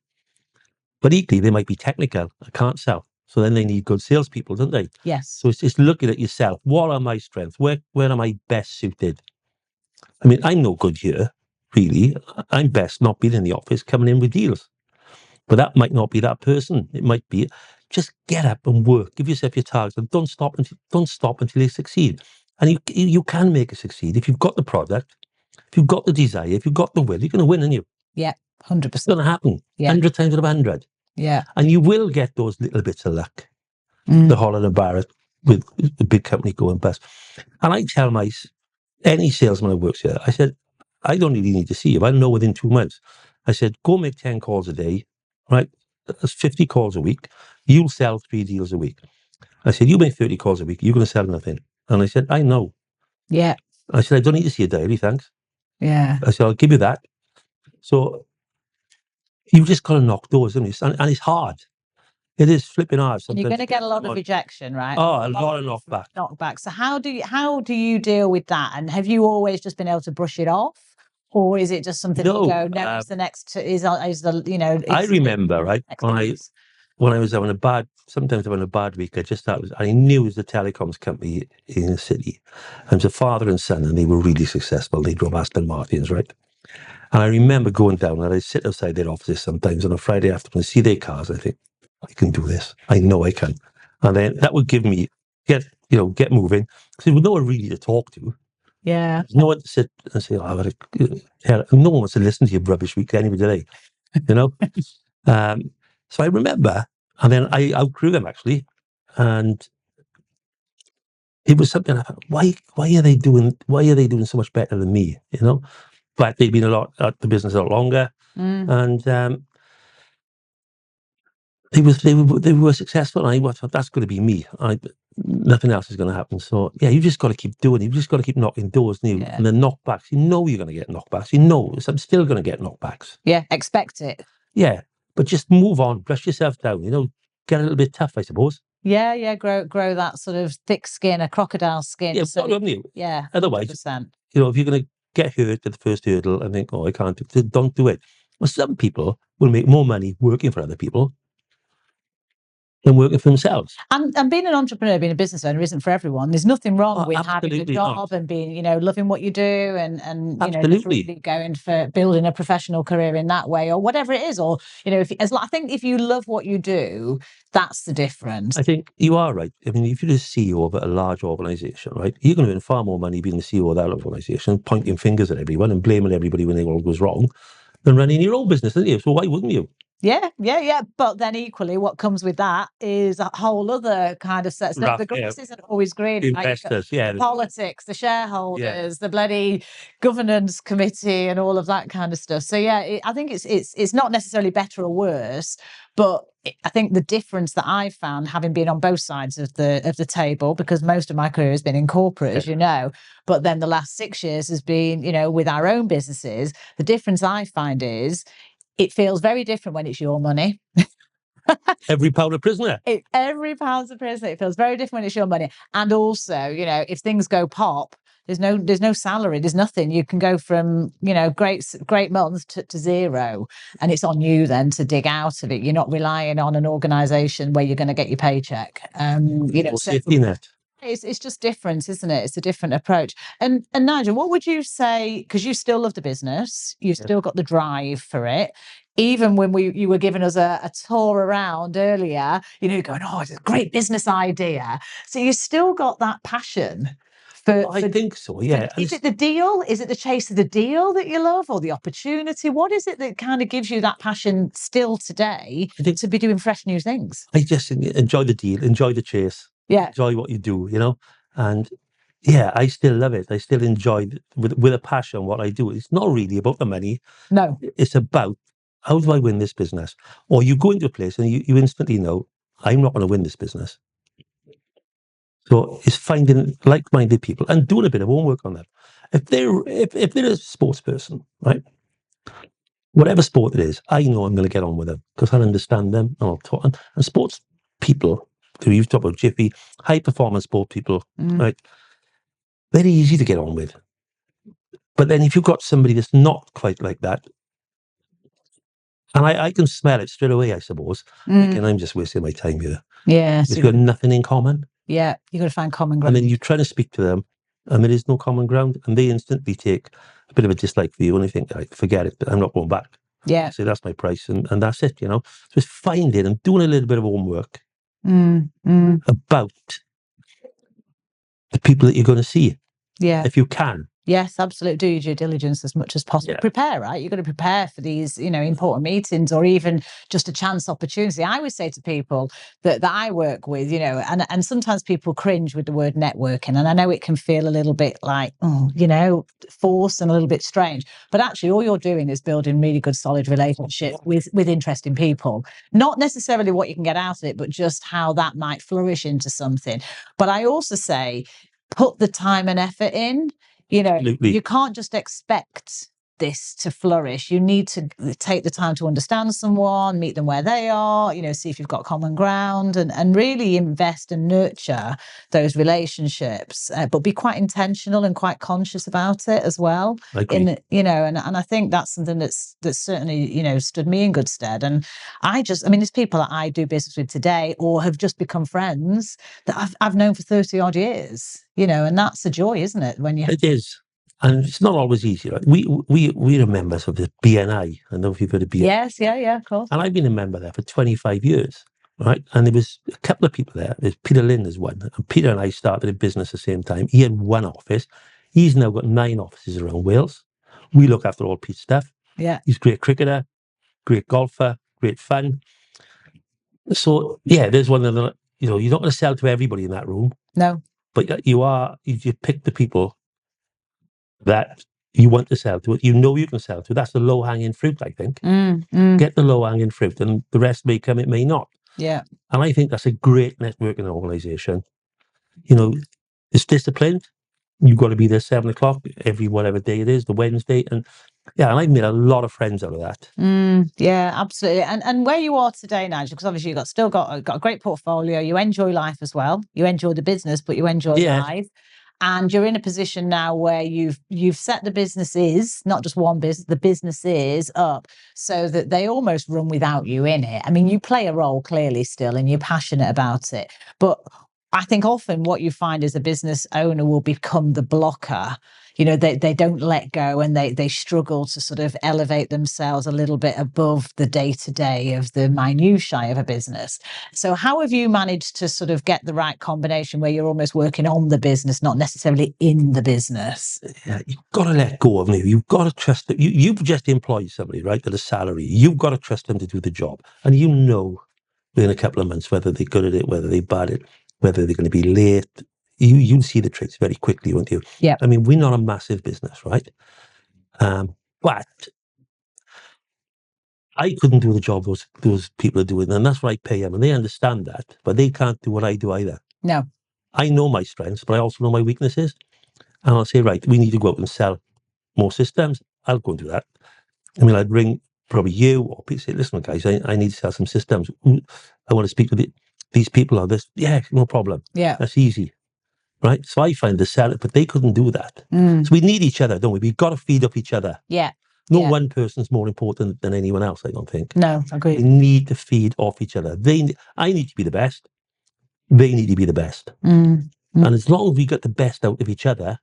But equally, they might be technical. I can't sell. So then they need good salespeople, don't they? Yes. So it's just looking at yourself. What are my strengths? Where am I best suited? I mean, I'm no good here, really. I'm best not being in the office, coming in with deals. But that might not be that person. It might be just get up and work. Give yourself your targets and don't stop until you succeed. And you can make it succeed if you've got the product, if you've got the desire, if you've got the will. You're going to win, aren't you? Yeah, 100%. It's going to happen. 100 times out of 100. Yeah. And you will get those little bits of luck. The Holland and Barrett with the big company going bust. And I tell any salesman who works here, I said, I don't really need to see you. I know within 2 months. I said, go make 10 calls a day, right? That's 50 calls a week. You'll sell 3 deals a week. I said, you make 30 calls a week. You're going to sell nothing. And I said, I know. Yeah. I said, I don't need to see a diary, thanks. Yeah. I said, I'll give you that. So you just got to knock doors, and it's hard. It is flipping hard. And you're going to get a lot of rejection, right? Oh, a lot of knockback. So how do you deal with that? And have you always just been able to brush it off, or is it just something that you go, no, it's the next is the I remember right when I was having sometimes having a bad week. I knew it was the telecoms company in the city. And it was a father and son, and they were really successful. They drove Aston Martins, right? And I remember going down, and I'd sit outside their offices sometimes on a Friday afternoon, see their cars. I think, I can do this. I know I can. And then that would give me, get moving. Because there was no one really to talk to. Yeah. There's no one to sit and say, no one wants to listen to your rubbish week anyway, do they? So I remember, and then I outgrew them actually. And it was something I thought, why are they doing so much better than me? But they've been at the business a lot longer. And they were successful, and I thought, that's going to be me. Nothing else is going to happen. So yeah, you just got to keep doing it. You just got to keep knocking doors, and then knockbacks. You know you're going to get knockbacks. You know I'm still going to get knockbacks. Yeah, expect it. Yeah, but just move on, brush yourself down. Get a little bit tough, I suppose. Yeah. Grow that sort of thick skin, a crocodile skin. Yeah, haven't you? Yeah. Otherwise, 100%. if you're going to get hurt at the first hurdle and think, oh, I can't do it, don't do it. Well, some people will make more money working for other people than working for themselves. And being an entrepreneur, being a business owner isn't for everyone. There's nothing wrong with having a job and being, loving what you do and just really going for building a professional career in that way or whatever it is. Or, I think if you love what you do, that's the difference. I think you are right. I mean, if you're the CEO of a large organisation, right, you're going to earn far more money being the CEO of that organisation, pointing fingers at everyone and blaming everybody when it all goes wrong, than running your own business, isn't you? So why wouldn't you? Yeah. But then equally, what comes with that is a whole other kind of set. The grass isn't always green. Investors, the politics, the shareholders, the bloody governance committee, and all of that kind of stuff. So I think it's not necessarily better or worse, but I think the difference that I've found, having been on both sides of the table, because most of my career has been in corporate, as you know, but then the last 6 years has been, with our own businesses. The difference I find is it feels very different when it's your money. Every pound a prisoner. Every pound's a prisoner. It feels very different when it's your money. And also, if things go pop, there's no salary, there's nothing. You can go from, great months to zero, and it's on you then to dig out of it. You're not relying on an organisation where you're going to get your paycheck. Safety net. It's just different, isn't it? It's a different approach. And Nigel, what would you say? Because you still love the business, you've still got the drive for it. Even when you were giving us a tour around earlier, going, oh, it's a great business idea. So you still got that passion. I think so, yeah. Is it the deal? Is it the chase of the deal that you love, or the opportunity? What is it that kind of gives you that passion still today to be doing fresh new things? I just enjoy the deal, enjoy the chase. Yeah. Enjoy what you do, and yeah, I still love it. I still enjoy with a passion what I do. It's not really about the money. No. It's about, how do I win this business? Or you go into a place and you instantly know, I'm not going to win this business. So it's finding like-minded people and doing a bit of homework on them. If they're a sports person, right? Whatever sport it is, I know I'm going to get on with them because I'll understand them and I'll talk. And sports people, who you've talked about, Jiffy, high-performance sport people, right? Very easy to get on with. But then if you've got somebody that's not quite like that, and I can smell it straight away, I suppose, thinking I'm just wasting my time here. Yeah. If you've got nothing in common. Yeah, you've got to find common ground. And then you try to speak to them, and there is no common ground, and they instantly take a bit of a dislike for you, and they think, right, forget it, I'm not going back. Yeah. So that's my price, and that's it, So it's finding and doing a little bit of homework about the people that you're going to see. Yeah. If you can. Yes, absolutely. Do your due diligence as much as possible. Yeah. Prepare, right? You've got to prepare for these, important meetings, or even just a chance opportunity. I always say to people that I work with, and sometimes people cringe with the word networking. And I know it can feel a little bit like, forced and a little bit strange. But actually, all you're doing is building really good, solid relationships with interesting people. Not necessarily what you can get out of it, but just how that might flourish into something. But I also say, put the time and effort in. Absolutely. You can't just expect this to flourish. You need to take the time to understand someone, meet them where they are, see if you've got common ground, and really invest and nurture those relationships, but be quite intentional and quite conscious about it as well. I agree. And I think that's something that's certainly, stood me in good stead. And there's people that I do business with today or have just become friends that I've known for 30 odd years, and that's a joy, isn't it? It is. And it's not always easy. Right? We are members of the BNI. I don't know if you've heard of BNI. Yes, yeah, of course. And I've been a member there for 25 years, right? And there was a couple of people there. There's Peter Lynn as one. And Peter and I started a business at the same time. He had one office. He's now got 9 offices around Wales. We look after all Pete's stuff. Yeah. He's a great cricketer, great golfer, great fun. So, yeah, there's one of the, you're not going to sell to everybody in that room. No. But you pick the people that you want to sell to, you can sell to. That's the low-hanging fruit, I think. Get the low-hanging fruit, and the rest may come, it may not. Yeah. And I think that's a great networking organisation. It's disciplined. You've got to be there 7 o'clock every whatever day it is, the Wednesday. And I've made a lot of friends out of that. Yeah, absolutely. And where you are today, Nigel, because obviously you've still got a great portfolio. You enjoy life as well. You enjoy the business, but you enjoy life. And you're in a position now where you've set the businesses, not just one business, the businesses up so that they almost run without you in it. I mean, you play a role clearly still, and you're passionate about it. But I think often what you find is a business owner will become the blocker. They don't let go, and they struggle to sort of elevate themselves a little bit above the day-to-day of the minutiae of a business. So how have you managed to sort of get the right combination where you're almost working on the business, not necessarily in the business? Yeah, you've got to let go of me. You've got to trust that you've just employed somebody, right, at a salary. You've got to trust them to do the job. And within a couple of months whether they're good at it, whether they're bad at it, whether they're going to be late. You'll see the traits very quickly, won't you? Yeah. I mean, we're not a massive business, right? But I couldn't do the job those people are doing, and that's what I pay them, and they understand that, but they can't do what I do either. No. I know my strengths, but I also know my weaknesses, and I'll say, right, we need to go out and sell more systems. I'll go and do that. I mean, I'd ring probably you or people, say, listen, guys, I need to sell some systems. I want to speak to these people on this. Yeah, no problem. Yeah. That's easy. Right? So I find the sell it, but they couldn't do that. So we need each other, don't we? We've got to feed off each other. Yeah. No one person's more important than anyone else, I don't think. No, agreed. We need to feed off each other. I need to be the best. They need to be the best. And as long as we get the best out of each other,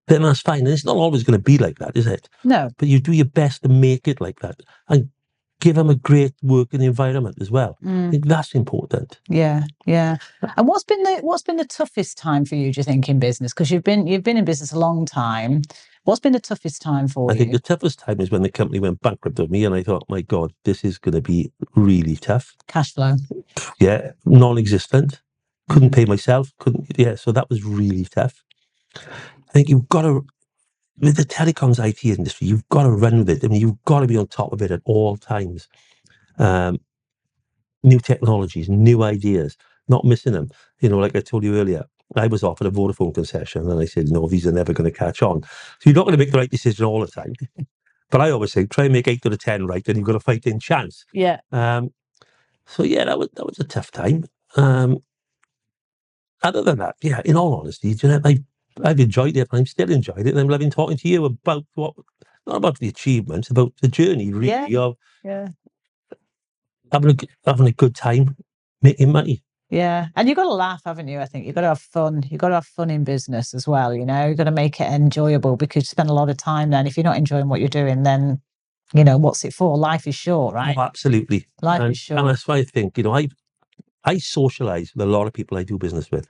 then that's fine. And it's not always going to be like that, is it? No. But you do your best to make it like that. And give them a great working environment as well. I think that's important. Yeah, yeah. And what's been the toughest time for you, do you think, in business? Because you've been in business a long time. What's been the toughest time for you? I think the toughest time is when the company went bankrupt with me, and I thought, my God, this is going to be really tough. Cash flow. Yeah, non-existent. Couldn't pay myself. So that was really tough. I think you've got to, with the telecoms IT industry, you've got to run with it. I mean, you've got to be on top of it at all times. New technologies, new ideas, not missing them. You know, like I told you earlier, I was offered a Vodafone concession and I said, no, these are never going to catch on. So you're not going to make the right decision all the time. But I always say, try and make 8 out of 10 right, and you've got a fighting chance. Yeah. So yeah, that was a tough time. Other than that, yeah, in all honesty, Jeanette, I've enjoyed it, and I'm still enjoying it, and I'm loving talking to you about not about the achievements, about the journey, really, of having a good time making money. Yeah, and you've got to laugh, haven't you? I think you've got to have fun. You've got to have fun in business as well. You know, you've got to make it enjoyable, because you spend a lot of time then. If you're not enjoying what you're doing, then you know what's it for? Life is short, right? Oh, absolutely. Life is short, and that's why I think I socialise with a lot of people I do business with.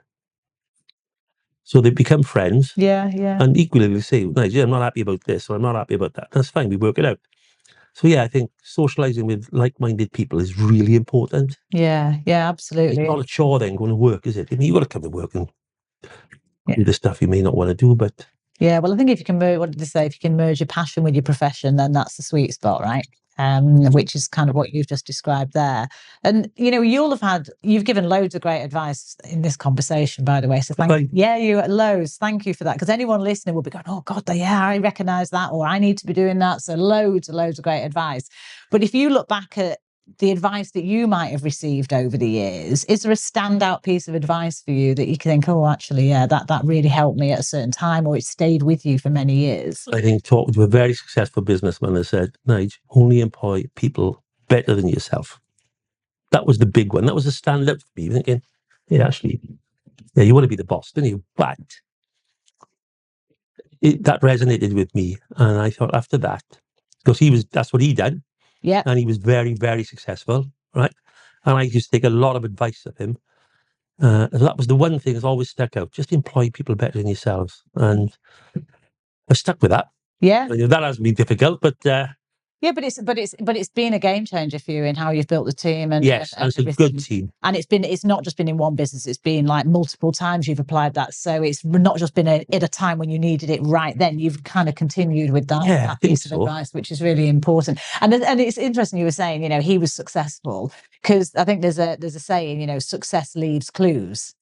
So they become friends. Yeah, yeah. And equally they say, Nigel, I'm not happy about this, or I'm not happy about that. That's fine, we work it out. So yeah, I think socialising with like-minded people is really important. Yeah, yeah, absolutely. It's not a chore then going to work, is it? I mean, you've got to come to work and do the stuff you may not want to do, but... Yeah, well, I think if you can what did they say? If you can merge your passion with your profession, then that's the sweet spot, right? Which is kind of what you've just described there. And, you know, you've given loads of great advice in this conversation, by the way. So thank you. Yeah, loads. Thank you for that. Because anyone listening will be going, oh God, yeah, I recognise that, or I need to be doing that. So loads of great advice. But if you look back at the advice that you might have received over the years, is there a standout piece of advice for you that you can think, oh, actually, yeah, that really helped me at a certain time, or it stayed with you for many years? I think talking to a very successful businessman that said, Nigel, only employ people better than yourself. That was the big one. That was a standout for me, thinking, yeah, actually, yeah, you want to be the boss, don't you? But that resonated with me. And I thought after that, because that's what he done. Yeah. And he was very, very successful, right? And I used to take a lot of advice of him. So that was the one thing that's always stuck out. Just employ people better than yourselves. And I've stuck with that. Yeah. That hasn't been difficult, but... yeah, but it's been a game changer for you in how you've built the team, and yes, and it's a good team. And it's not just been in one business; it's been like multiple times you've applied that. So it's not just been at a time when you needed it right then. You've kind of continued with that piece of advice, which is really important. And it's interesting you were saying, you know, he was successful, because I think there's a saying, you know, success leaves clues.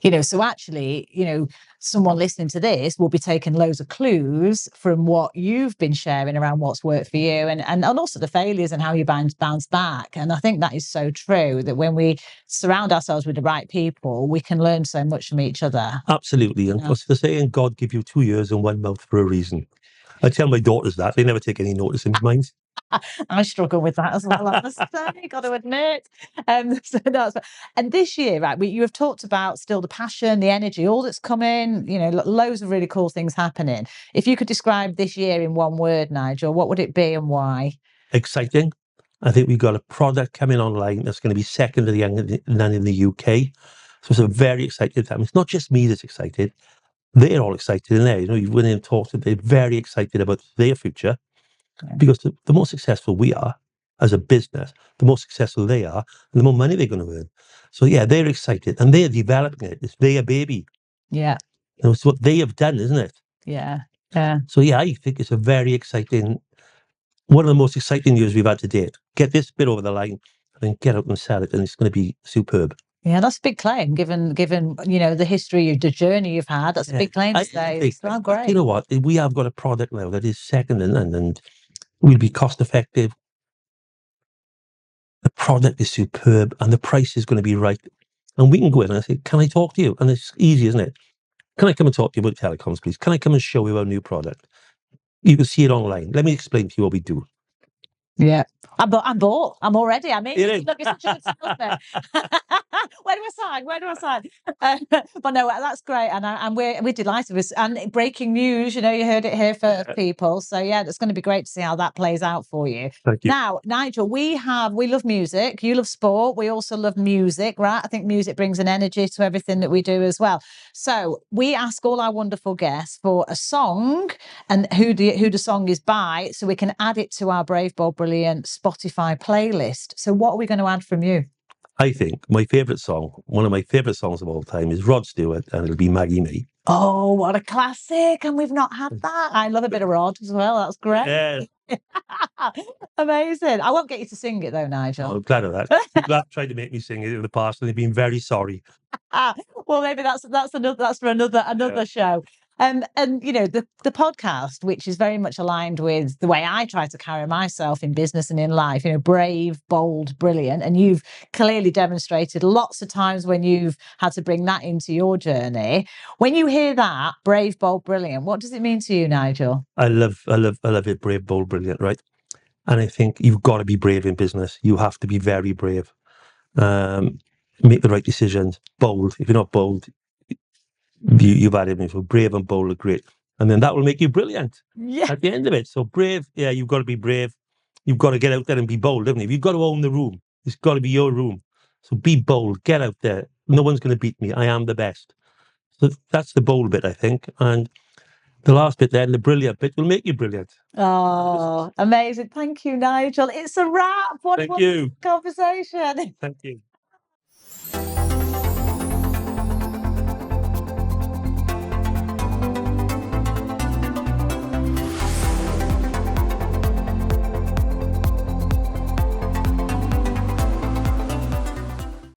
You know, so actually, you know, someone listening to this will be taking loads of clues from what you've been sharing around what's worked for you, and also the failures and how you bounce back. And I think that is so true, that when we surround ourselves with the right people, we can learn so much from each other. Absolutely. And what's the saying? God give you 2 ears and 1 mouth for a reason. I tell my daughters that. They never take any notice in mine. I struggle with that as well, honestly, got to admit. And this year, right, you have talked about still the passion, the energy, all that's coming, you know, loads of really cool things happening. If you could describe this year in one word, Nigel, what would it be and why? Exciting. I think we've got a product coming online that's going to be second to none in the UK. So it's a very exciting time. It's not just me that's excited. They're all excited in there. You know, you've went in and talked to them. They're very excited about their future. Because the more successful we are as a business, the more successful they are, and the more money they're going to earn. So yeah, they're excited, and they're developing it. It's their baby. Yeah. You know, it's what they have done, isn't it? Yeah. Yeah. So yeah, I think it's a very exciting one of the most exciting years we've had to date. Get this bit over the line and then get out and sell it, and it's going to be superb. Yeah, that's a big claim, given the history, the journey you've had. That's a big claim to say. It's not great. You know what? We have got a product now that is second to none, and we'll be cost effective. The product is superb, and the price is going to be right. And we can go in and I say, "Can I talk to you?" And it's easy, isn't it? "Can I come and talk to you about telecoms, please? Can I come and show you our new product? You can see it online. Let me explain to you what we do." Yeah. I'm bought. I'm already. I mean, It look, it's such a good salesman. Where do I sign? Where do I sign? But no, that's great, and we're delighted with. And breaking news, you heard it here for people. So yeah, it's going to be great to see how that plays out for you. Thank you. Now, Nigel, we love music. You love sport. We also love music, right? I think music brings an energy to everything that we do as well. So we ask all our wonderful guests for a song and who the song is by, so we can add it to our Brave, Bold, Brilliant Spotify playlist. So what are we going to add from you? I think my favourite song, one of my favourite songs of all time, is Rod Stewart, and it'll be Maggie Me. Oh, what a classic. And we've not had that. I love a bit of Rod as well. That's great. Yeah. Amazing. I won't get you to sing it though, Nigel. I'm glad of that. People have tried to make me sing it in the past, and they've been very sorry. Well, maybe that's for another show. And the podcast, which is very much aligned with the way I try to carry myself in business and in life, brave, bold, brilliant. And you've clearly demonstrated lots of times when you've had to bring that into your journey. When you hear that, brave, bold, brilliant, what does it mean to you, Nigel? I love it, brave, bold, brilliant, right? And I think you've got to be brave in business. You have to be very brave. Make the right decisions. Bold. If you're not bold, you've had it. So brave and bold are great. And then that will make you brilliant at the end of it. So brave, yeah, you've got to be brave. You've got to get out there and be bold, haven't you? You've got to own the room. It's got to be your room. So be bold. Get out there. No one's going to beat me. I am the best. So that's the bold bit, I think. And the last bit then, the brilliant bit, will make you brilliant. Oh, amazing. Thank you, Nigel. It's a wrap. What a wonderful conversation. Thank you.